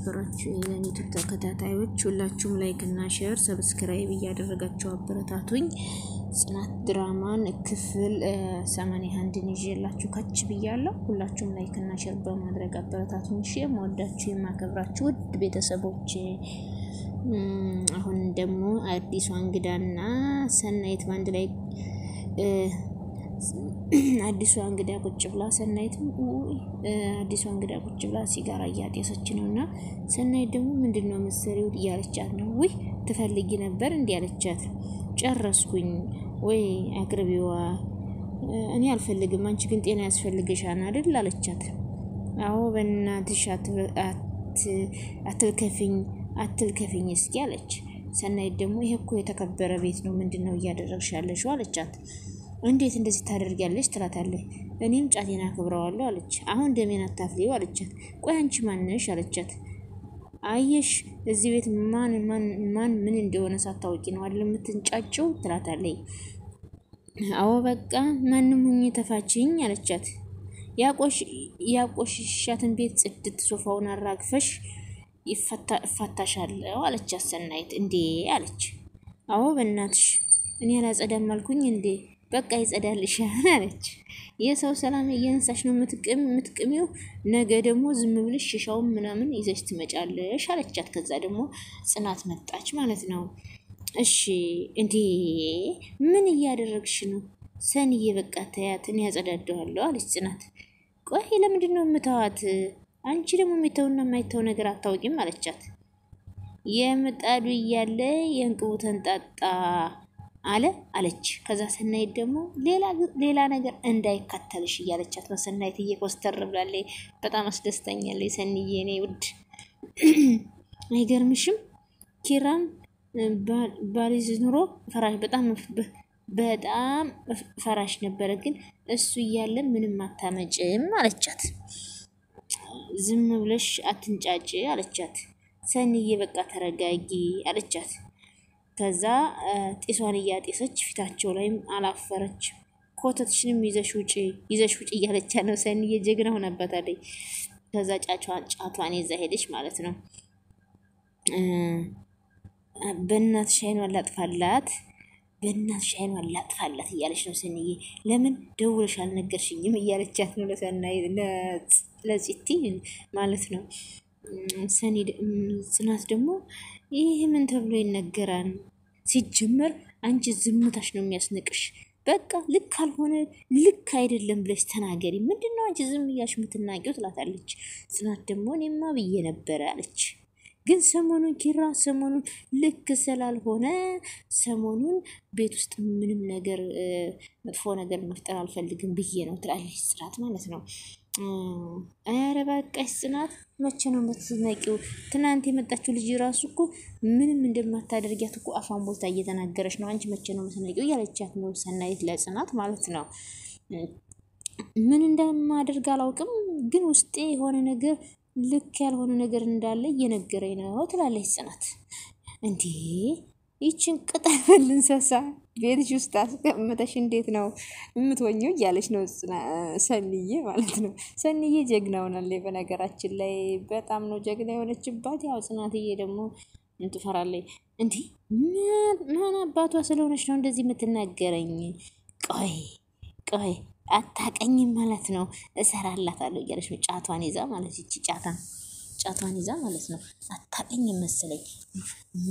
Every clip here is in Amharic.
የተከበራችሁ የዩቲዩብ ተከታታዮች ሁላችሁም ላይክ እና ሼር ሰብስክራይብ እያደረጋችሁ አበረታቱኝ። ጽናት ድራማን ክፍል 81 ይዤላችሁ ካች ብያለሁ። ሁላችሁም ላይክ እና ሼር በማድረግ አበረታቱኝ። እሺ የምወዳችሁ የማከብራችሁ ውድ ቤተሰቦች አሁን ደግሞ አዲሷ እንግዳና ሰናይት ባንድ ላይ አዲሷ እንግዳ ቁጭ ብላ ሰናይትም አዲሷ እንግዳ ቁጭ ብላ ሲጋራ እያጤሰች ነውና ሰናይት ደግሞ ምንድነው መሰሪው እያለቻት ነው። ወይ ትፈልጊ ነበር እንዴ አለቻት። ጨረስኩኝ ወይ አቅርቢዋ እኔ አልፈልግም አንቺ ግን ጤና ያስፈልግሻል አይደል አለቻት። አዎ በእናትሽ አትልከፊኝ እስኪ አለች። ሰናይት ደግሞ ይሄ እኮ የተከበረ ቤት ነው ምንድነው እያደረግሽ ያለሽው አለቻት። እንዴት እንደዚህ ታደርጊያለሽ ትላታለች። እኔም ጫቴና አክብረዋለሁ አለች። አሁን ደሜን አታፍሊው አለቻት። ቆይ አንቺ ማንነሽ አለቻት። አየሽ እዚህ ቤት ማን ምን እንደሆነ ሳታውቂ ነው አይደል የምትንጫጭው ትላታለች። አዎ በቃ ማንንም ሁኚ ተፋችኝ አለቻት። ያቆሽሻትን ቤት ጽድት ሶፋውን አራግፈሽ ይፈታሻለሁ አለቻት ሰናይት። እንዴ አለች። አዎ በእናትሽ እኔ አላጸዳም አልኩኝ እንዴ በቃ ይጸዳልሻል አለች። የሰው ሰላም እየነሳሽ ነው የምትቅሚው ነገ ደግሞ ዝም ብለሽ ሽሻው ምናምን ይዘሽ ትመጫለሽ አለቻት። ከዛ ደግሞ ጽናት መጣች ማለት ነው። እሺ እንዴ ምን እያደረግሽ ነው ሰንዬ? በቃ ተያት እኔ ያጸዳደዋለሁ አለች ጽናት። ቆይ ለምንድነው የምታዋት? አንቺ ደግሞ የሚተውና የማይተው ነገር አታውቂም አለቻት። የምጣዱ እያለ የእንቅቡ ተንጣጣ አለች። ከዛ ሰናይት ደግሞ ሌላ ነገር እንዳይከተልሽ እያለቻት ነው። ሰናይት እየኮስተር ብላለች። በጣም አስደስተኛለች ሰንዬ እኔ ውድ። አይገርምሽም? ኪራም ባሪዝ ኑሮ ፈራሽ በጣም ፈራሽ ነበረ፣ ግን እሱ እያለ ምንም አታመጭም አለቻት። ዝም ብለሽ አትንጫጭ አለቻት። ሰንዬ በቃ ተረጋጊ አለቻት። ከዛ ጤሷን እያጤሰች ፊታቸው ላይም አላፈረች። ኮተትሽንም ይዘሽ ውጪ እያለች ነው። ሰንዬ ጀግና ሆናባታለች። ከዛ ጫቷን ይዛ ሄደች ማለት ነው። በእናትሽ አይኗን ላጥፋላት እያለች ነው ሰንዬ። ለምን ደውለሽ አልነገርሽኝም እያለቻት ነው ለጽቲ ማለት ነው። ጽናት ደግሞ ይሄ ምን ተብሎ ይነገራል? ሲጀመር አንቺ ዝምታሽ ነው የሚያስነቅሽ። በቃ ልክ አልሆነ ልክ አይደለም ብለሽ ተናገሪ። ምንድነው አንቺ ዝም እያልሽ የምትናገሪው ትላታለች። ጽናት ደግሞ እኔማ ብዬ ነበር አለች። ግን ሰሞኑን ኪራ ልክ ስላልሆነ ሰሞኑን ቤት ውስጥ ምንም ነገር መጥፎ ነገር መፍጠር አልፈልግም ብዬ ነው ትላለች ጽናት ማለት ነው። አረ በቃሽ ጽናት መቼ ነው የምትነቂው? ትናንት የመጣችው ልጅ ራሱ እኮ ምንም እንደማታደርጊያት እኮ አፋን ቦታ እየተናገረች ነው። አንቺ መቼ ነው የምትነቂው እያለቻት ነው ሰናይት ለጽናት ማለት ነው። ምን እንደማደርግ አላውቅም፣ ግን ውስጤ የሆነ ነገር ልክ ያልሆነ ነገር እንዳለ እየነገረኝ ነው ትላለች ጽናት። እንዴ ይችን ቅጠል እንሰሳ ቤትሽ ውስጥ አስቀምጠሽ እንዴት ነው የምትወኘው እያለች ነው ሰንዬ ማለት ነው። ሰንዬ ጀግና ሆናለች በነገራችን ላይ በጣም ነው ጀግና የሆነችባት። ያው ጽናትዬ ደግሞ እንትፈራለች። እንዴ ምን አባቷ ስለሆነች ነው እንደዚህ የምትናገረኝ? ቆይ አታቀኝም ማለት ነው እሰራላታለሁ እያለች ነው ጫቷን ይዛ ማለት ይቺ ጫቷን ይዛ ማለት ነው። አታቀኝም መሰለኝ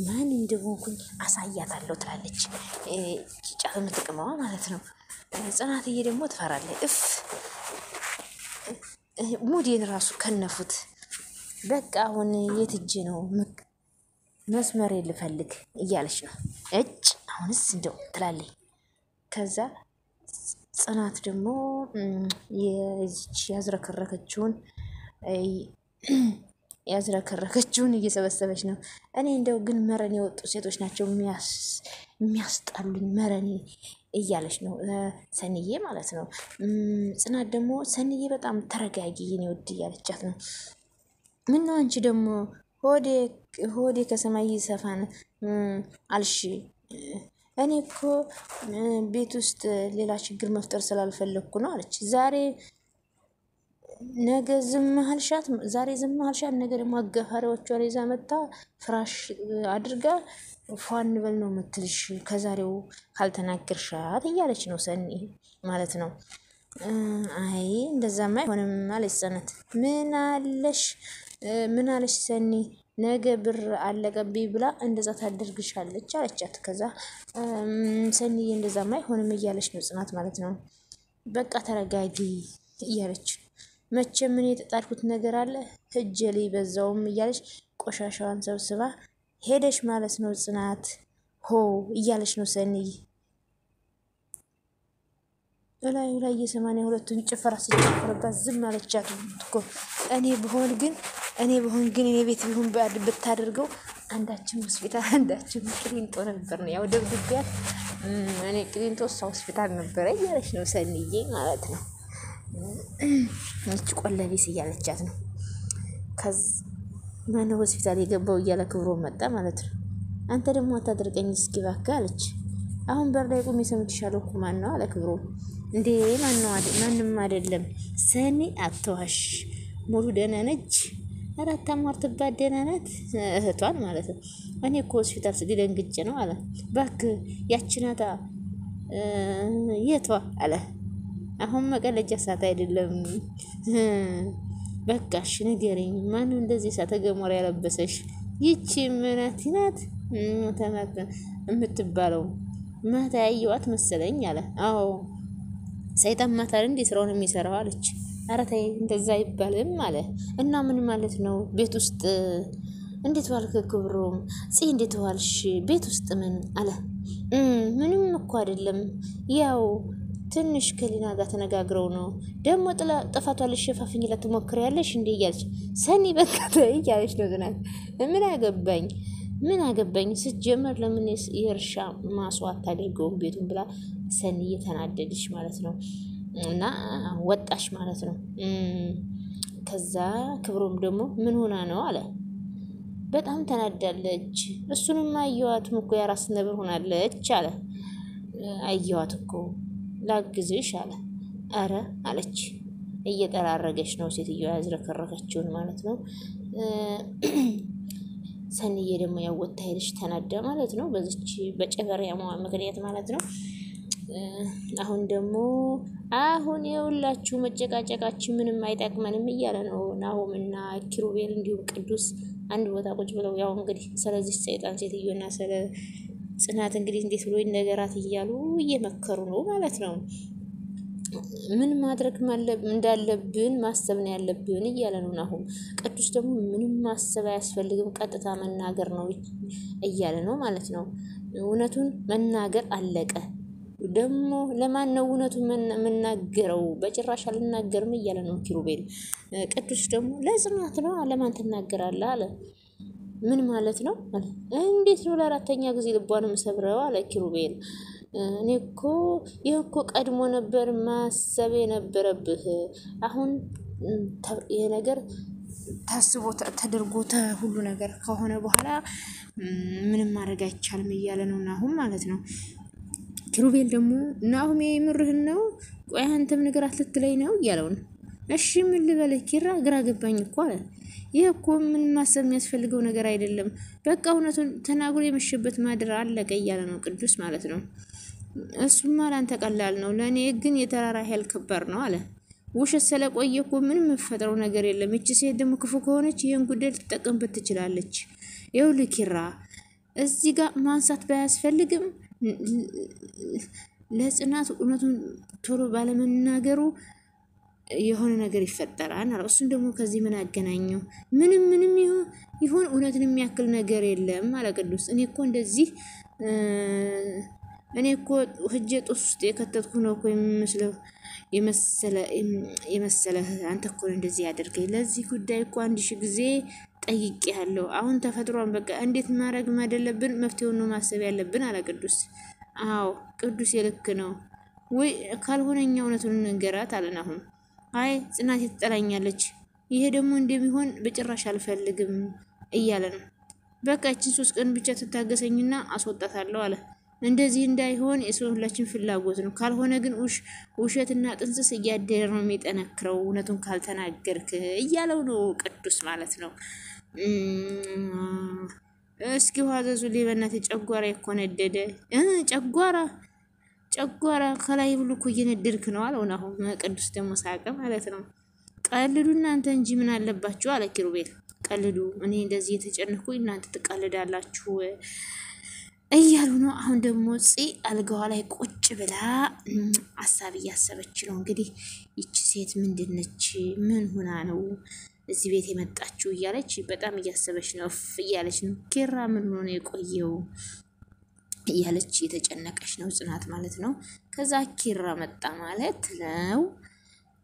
ማን እንደሆንኩኝ አሳያታለሁ ትላለች። ጫት የምትቅመዋ ማለት ነው። ጽናትዬ ደግሞ ትፈራለች። ሙዴን ራሱ ከነፉት። በቃ አሁን የት እጄ ነው መስመሬ ልፈልግ እያለች ነው። አሁንስ እንደው ትላለች። ከዛ ጽናት ደግሞ ያዝረከረከችውን እየሰበሰበች ነው። እኔ እንደው ግን መረን የወጡ ሴቶች ናቸው የሚያስጣሉኝ መረን እያለች ነው ሰንዬ ማለት ነው። ጽናት ደግሞ ሰንዬ በጣም ተረጋጊ የኔ ውድ እያለቻት ነው። ምነው አንቺ ደግሞ ሆዴ ከሰማይ ይሰፋን አልሽ? እኔ እኮ ቤት ውስጥ ሌላ ችግር መፍጠር ስላልፈለኩ ነው አለች። ዛሬ ነገ ዝም አልሻት፣ ዛሬ ዝም አልሻት፣ ነገ ደግሞ አጋፋሪዎቿን ይዛ መጣ ፍራሽ አድርጋ ፏን በል ነው የምትልሽ ከዛሬው ካልተናገርሻት እያለች ነው ሰኒ ማለት ነው። አይ እንደዛማ አይሆንም አለች ጽናት። ምን አለሽ ሰኒ? ነገ ብር አለቀብኝ ብላ እንደዛ ታደርግሻለች አለቻት። ከዛ ሰኒዬ እንደዛማ አይሆንም እያለች ነው ጽናት ማለት ነው። በቃ ተረጋጊ እያለች መቼም ምን የተጣልኩት ነገር አለ ህጀ ላይ በዛውም እያለች ቆሻሻዋን ሰብስባ ሄደች ማለት ነው። ጽናት ሆ እያለች ነው ሰኒዬ እላዩ ላይ የ82ቱን ጭፈራ ሲጨፍርባት ዝም አለቻት እኮ። እኔ ብሆን ግን እኔ ቤት ቢሆን ብታደርገው አንዳችን ሆስፒታል አንዳችን ቅሊንጦ ነበር ነው ያው ደብድቤያት እኔ ቅሊንጦ እሷ ሆስፒታል ነበረ እያለች ነው ሰኒዬ ማለት ነው። እቺ ቆለቢስ እያለቻት ነው። ከዛ ማነው ሆስፒታል የገባው እያለ ክብሮ መጣ ማለት ነው። አንተ ደግሞ አታደርቀኝ እስኪ እባክህ አለች። አሁን በር ላይ ቆሜ ሰምቼሻለሁ እኮ ማን ነው አለ ክብሮ። እንዴ ማንም አይደለም ሰኒ አትዋሽ፣ ሙሉ ደህና ነች። አራት አሟርትባት ደህና ናት እህቷን ማለት ነው። እኔ እኮ ሆስፒታል ስደንግጬ ነው አለ። እባክህ ያቺ ናታ የቷ አለ። አሁን መቀለጃ ሰዓት አይደለም። በቃሽ ንገረኝ፣ ማነው እንደዚህ እሳተ ገሞራ ያለበሰሽ? ይቺ ምናት ናት የምትባለው ማታ ያየዋት መሰለኝ አለ። አዎ ሰይጣን ማታ እንዴ ስራውን የሚሰራው አለች። ኧረ ተይ እንደዛ አይባልም አለ። እና ምን ማለት ነው? ቤት ውስጥ እንዴት ዋልክ ክብሮም? እንዴት ዋልሽ? ቤት ውስጥ ምን አለ? ምንም እኮ አይደለም፣ ያው ትንሽ ከሊና ጋር ተነጋግረው ነው። ደግሞ ጥፋቷን ልትሸፋፍኝላት ትሞክሪያለሽ እንዴ እያለች ሰኒ በቃ ተይ እያለች ነው ጽናት። ምን አገባኝ ስትጀመር ለምን የእርሻ ማስዋት ታደርገውን ቤቱን ብላ ሰኒ እየተናደደች ማለት ነው። እና ወጣሽ ማለት ነው። ከዛ ክብሮም ደግሞ ምን ሆና ነው አለ። በጣም ተናዳለች። እሱንም አየዋትም እኮ የራስ ነብር ሆናለች አለ። አየዋት እኮ ላግዝሽ አለ። አረ አለች። እየጠራረገች ነው ሴትዮዋ ያዝረከረከችውን ማለት ነው። ሰኒዬ ደግሞ ያወጣ ሄደች ተናዳ ማለት ነው። በዚች በጨበሪያ ምክንያት ማለት ነው። አሁን የሁላችሁ መጨቃጨቃችን ምንም አይጠቅመንም እያለ ነው ናሆምና ኪሩቤል እንዲሁም ቅዱስ አንድ ቦታ ቁጭ ብለው ያው እንግዲህ ስለዚህ ሰይጣን ሴትዮና ስለ ጽናት እንግዲህ እንዴት ብሎ ይነገራት እያሉ እየመከሩ ነው ማለት ነው። ምን ማድረግ እንዳለብን ማሰብ ነው ያለብን እያለ ነው ናሆም። ቅዱስ ደግሞ ምንም ማሰብ አያስፈልግም ቀጥታ መናገር ነው እያለ ነው ማለት ነው። እውነቱን መናገር አለቀ። ደግሞ ለማን ነው እውነቱን መናገረው? በጭራሽ አልናገርም እያለ ነው ኪሩቤል። ቅዱስ ደግሞ ለጽናት ነው ለማን ትናገራለህ አለ። ምን ማለት ነው? እንዴት ነው ለአራተኛ ጊዜ ልቧንም ሰብረው አለ ኪሩቤል። እኔ እኮ ቀድሞ ነበር ማሰብ የነበረብህ። አሁን ይሄ ነገር ታስቦ ተደርጎ ሁሉ ነገር ከሆነ በኋላ ምንም ማድረግ አይቻልም እያለ ነው ናሁም ማለት ነው። ኪሩቤል ደግሞ ናሁም የምርህን ነው? ቆይ አንተም ነገር አትልትለኝ ነው እያለው ነው። እሺ ምን ልበልህ ኪራ ግራ ገባኝ እኮ አለ። ይሄ እኮ ምን ማሰብ የሚያስፈልገው ነገር አይደለም። በቃ እውነቱን ተናግሮ የመሸበት ማድር አለቀ እያለ ነው ቅዱስ ማለት ነው። እሱማ ላንተ ቀላል ነው፣ ለእኔ ግን የተራራ ኃይል ከባድ ነው አለ። ውሸት ስለቆየ እኮ ምንም የምፈጥረው ነገር የለም። እቺ ሴት ደግሞ ክፉ ከሆነች ይህን ጉዳይ ልትጠቀምበት ትችላለች። ይኸውልህ ኪራ እዚህ ጋር ማንሳት ባያስፈልግም ለጽናት እውነቱን ቶሎ ባለመናገሩ የሆነ ነገር ይፈጠራል። እሱን ደግሞ ከዚህ ምን አገናኘው? ምንም ይሁን እውነትን የሚያክል ነገር የለም አለ ቅዱስ። እኔ እኮ ህጀ ጦስ ውስጥ የከተትኩ ነው እኮ የመሰለህ አንተ እኮ እንደዚህ ያደርገኝ። ለዚህ ጉዳይ እኮ 1000 ጊዜ ጠይቄያለሁ። አሁን ተፈጥሯን በቃ እንዴት ማድረግ አይደለብን መፍትሄውን ነው ማሰብ ያለብን አለ ቅዱስ። አዎ ቅዱስ የልክ ነው ወይ ካልሆነኛ እውነቱን እንገራት አለን። አሁን አይ ጽናት ትጠላኛለች፣ ይሄ ደግሞ እንደሚሆን በጭራሽ አልፈልግም እያለ ነው። በቃ እችን 3 ቀን ብቻ ትታገሰኝና አስወጣታለሁ አለ። እንደዚህ እንዳይሆን የሰውላችን ፍላጎት ነው። ካልሆነ ግን ውሸትና ጥንስስ እያደረ ነው የሚጠነክረው እውነቱን ካልተናገርክ እያለው ነው ቅዱስ ማለት ነው። እስኪ ዋዘዙ ሊበናት ጨጓራ የኮነደደ ጨጓራ ከላይ ብሎ እኮ እየነደድክ ነው አለው። አሁን ቅዱስ ደግሞ ሳቀ ማለት ነው። ቀልዱ እናንተ እንጂ ምን አለባችሁ አለ ኪሩቤል። ቀልዱ እኔ እንደዚህ የተጨነኩኝ እናንተ ትቀልዳላችሁ እያሉ ነው። አሁን ደግሞ አልጋዋ ላይ ቁጭ ብላ ሀሳብ እያሰበች ነው። እንግዲህ ይቺ ሴት ምንድነች? ምን ሆና ነው እዚህ ቤት የመጣችው? እያለች በጣም እያሰበች ነው። እያለች ነው ኪራ ምን ሆኖ ነው የቆየው እያለች የተጨነቀች ነው ጽናት ማለት ነው። ከዛ ኪራ መጣ ማለት ነው።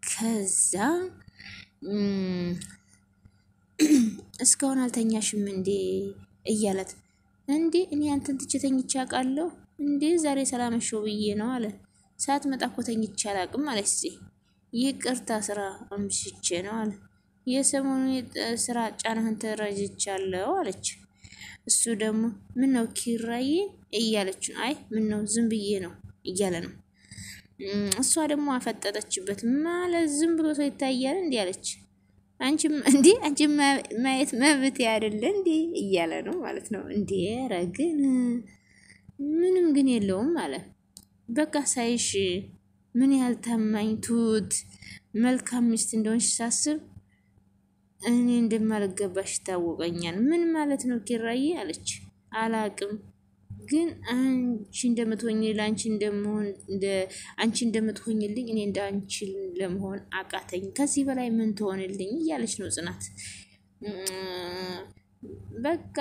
ከዛ እስካሁን አልተኛሽም እንዴ እያለት እንዴ እኔ አንተን ትቼ ተኝቼ አውቃለሁ እንዴ ዛሬ ሰላምሽው ብዬ ነው አለ። ሳትመጣ እኮ ተኝቼ አላውቅም አለች። ይቅርታ ስራ አምሽቼ ነው አለ። የሰሞኑ ስራ ጫናህን ተረጅቻለሁ አለች። እሱ ደግሞ ምን ነው ኪራዬ እያለች ነው። አይ ምን ነው ዝም ብዬ ነው እያለ ነው። እሷ ደግሞ አፈጠጠችበት ማለት ዝም ብሎ ሰው ይታያል እንዴ አለች። አንቺም ማየት መብት አይደለ እንዴ እያለ ነው ማለት ነው። እንዴ ኧረ ግን ምንም ግን የለውም ማለት በቃ ሳይሽ ምን ያህል ታማኝ ትሁት መልካም ሚስት እንደሆንሽ ሳስብ እኔ እንደማልገባሽ ታወቀኛል። ምን ማለት ነው ኪራዬ አለች። አላቅም ግን አንቺ እንደምትሆኚ ላንቺ እንደምሆን አንቺ እንደምትሆኚልኝ እኔ እንደ አንቺ ለመሆን አቃተኝ። ከዚህ በላይ ምን ትሆንልኝ እያለች ነው ጽናት። በቃ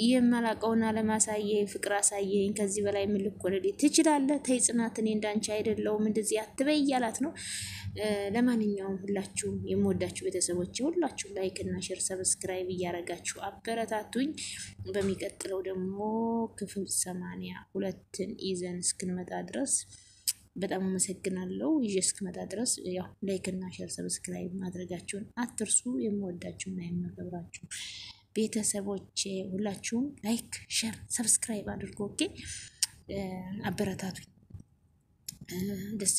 የማላቀውና ለማሳየኝ ፍቅር አሳየኝ። ከዚህ በላይ ምን ልኮልልኝ ትችላለህ? ተይ ጽናት እኔ እንዳንቺ አይደለሁም እንደዚህ አትበይ እያላት ነው። ለማንኛውም ሁላችሁም የምወዳችሁ ቤተሰቦች ሁላችሁም ላይክ እና ሼር ሰብስክራይብ እያረጋችሁ አበረታቱኝ። በሚቀጥለው ደግሞ ክፍል 82ን ይዘን እስክንመጣ ድረስ በጣም አመሰግናለሁ። ይዤ እስክመጣ ድረስ ያው ላይክ እና ሼር ሰብስክራይብ ማድረጋችሁን አትርሱ። የምወዳችሁና የማከብራችሁ ቤተሰቦቼ ሁላችሁም ላይክ ሼር ሰብስክራይብ አድርጎ ኦኬ አበረታቱኝ።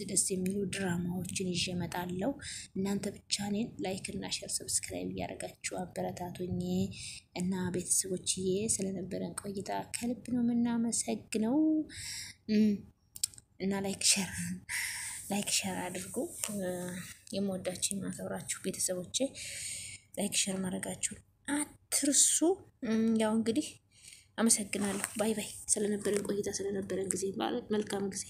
ደስ የሚሉ ድራማዎችን ይዤ እመጣለሁ። እናንተ ብቻ እኔን ላይክ እና ሼር ሰብስክራይብ እያደረጋችሁ አበረታቱኝ እና ቤተሰቦችዬ ስለነበረን ቆይታ ከልብ ነው የምናመሰግነው። እና ላይክ ሼር አድርጉ። የምወዳችሁ የማከብራችሁ ቤተሰቦቼ ላይክ ሼር ማድረጋችሁ አትርሱ። ያው እንግዲህ አመሰግናለሁ። ባይ ባይ። ስለነበረን ቆይታ ስለነበረን ጊዜ መልካም ጊዜ